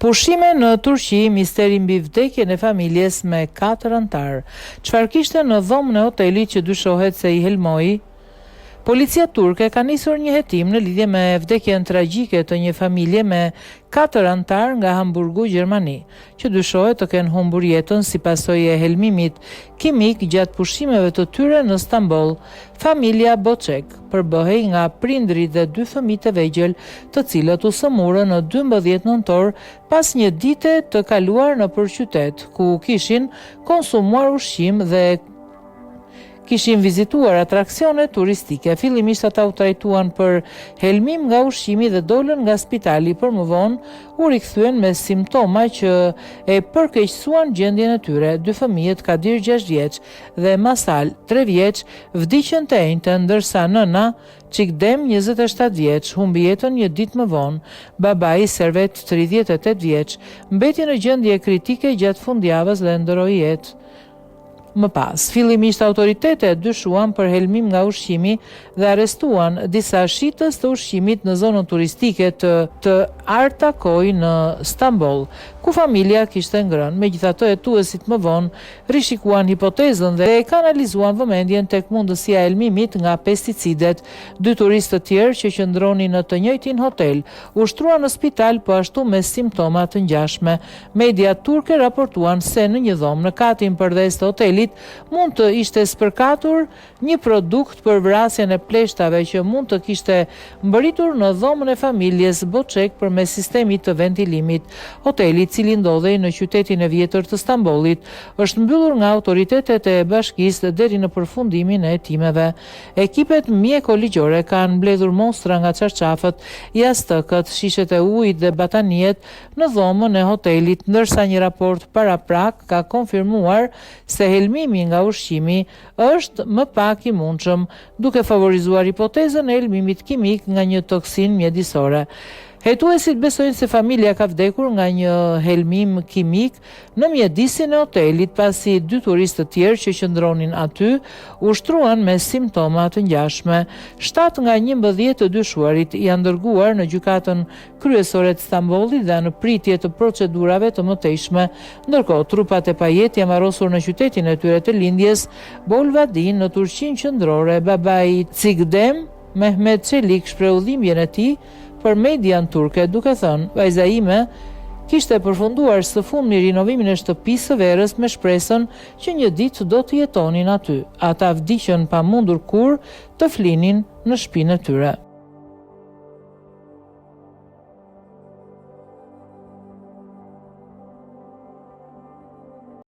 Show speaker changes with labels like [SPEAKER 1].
[SPEAKER 1] Pushime në Turqi, misteri mbi vdekjen e familjes me 4 anëtar. Çfarë kishte në dhomën e hotelit që dyshohet se i helmoi? Policia turke ka nisur një hetim në lidhje me vdekjen tragjike të një familje me 4 anëtar nga Hamburgu, Gjermani, që dyshohet të kenë humbur jetën si pasojë e helmimit kimik gjatë pushimeve të tyre në Stamboll. Familja Boçek përbëhej nga prindrit dhe 2 fëmijë të vegjël, të cilët u sëmurën në 12 nëntor pas një dite të kaluar nëpër qytet, ku kishin konsumuar ushqim dhe kishin vizituar atraksione turistike. Fillimisht ata u trajtuan për helmim nga ushqimi dhe dolën nga spitali, por më vonë u rikthyen me simptoma që e përkeqësuan gjendjen e tyre. 2 fëmijët, Kadir 6 vjeç dhe Masal 3 vjeç, vdiqën të enjtë, ndërsa nëna Çikdem 27 vjeç humbi jetën një ditë më vonë. Babai Servet 38 vjeç mbeti në gjendje kritike gjatë fundjavës dhe ndroi jetë. Më pas, fillimisht autoritetet dyshuan për helmim nga ushqimi dhe arrestuan disa shitës të ushqimit në zonën turistike të Artakoj në Stamboll, ku familja kishte ngrënë. Megjithatë, hetuesit më vonë rishikuan hipotezën dhe e kanalizuan vëmendjen tek mundësia e helmimit nga pesticidet. 2 turistë të tjerë që qëndronin në të njëjtin hotel u shtruan në spital, po ashtu me simptoma të ngjashme. Media turke raportuan se në një dhomë në katin përdes të hotelit mund të ishte spërkatur një produkt për vrasjen e pleshtave që mund të kishte mbërritur në dhomën e familjes Boçek përmes sistemit të ventilimit. Hoteli, i cili ndodhej në qytetin e vjetër të Stambollit, është mbyllur nga autoritetet e bashkisë deri në përfundimin e hetimeve. Ekipet mjekoligjore kanë mbledhur mostra nga çarçafët, jastëkët, shishet e ujit dhe bataniet në dhomën e hotelit, ndërsa një raport paraprak ka konfirmuar se helmimi nga ushqimi është më pak i mundshëm, duke favorizuar hipotezën e helmimit kimik nga një toksin mjedisore. Hetuesit besojnë se familja ka vdekur nga një helmim kimik në mjedisin e hotelit, pasi 2 turistë të tjerë që qëndronin aty u shtruan me simptoma të ngjashme. 7 nga 11 të dyshuarit janë dërguar në gjykatën kryesore të Stambollit dhe në pritje të procedurave të mëtejshme, ndërkohë trupat e pajet janë varrosur në qytetin e tyre të lindjes, Bolvadin, në Turqinë qendrore. Babai Çikdem, Mehmet Çelik, shpreu dhimbjen e tij për median turke, duke thënë: "Vajza ime kishte përfunduar së fundmi rinovimin e shtëpisë së verës me shpresën që një ditë do të jetonin aty. Ata vdiqën pa mundur kur të flinin në shtëpinë e tyre."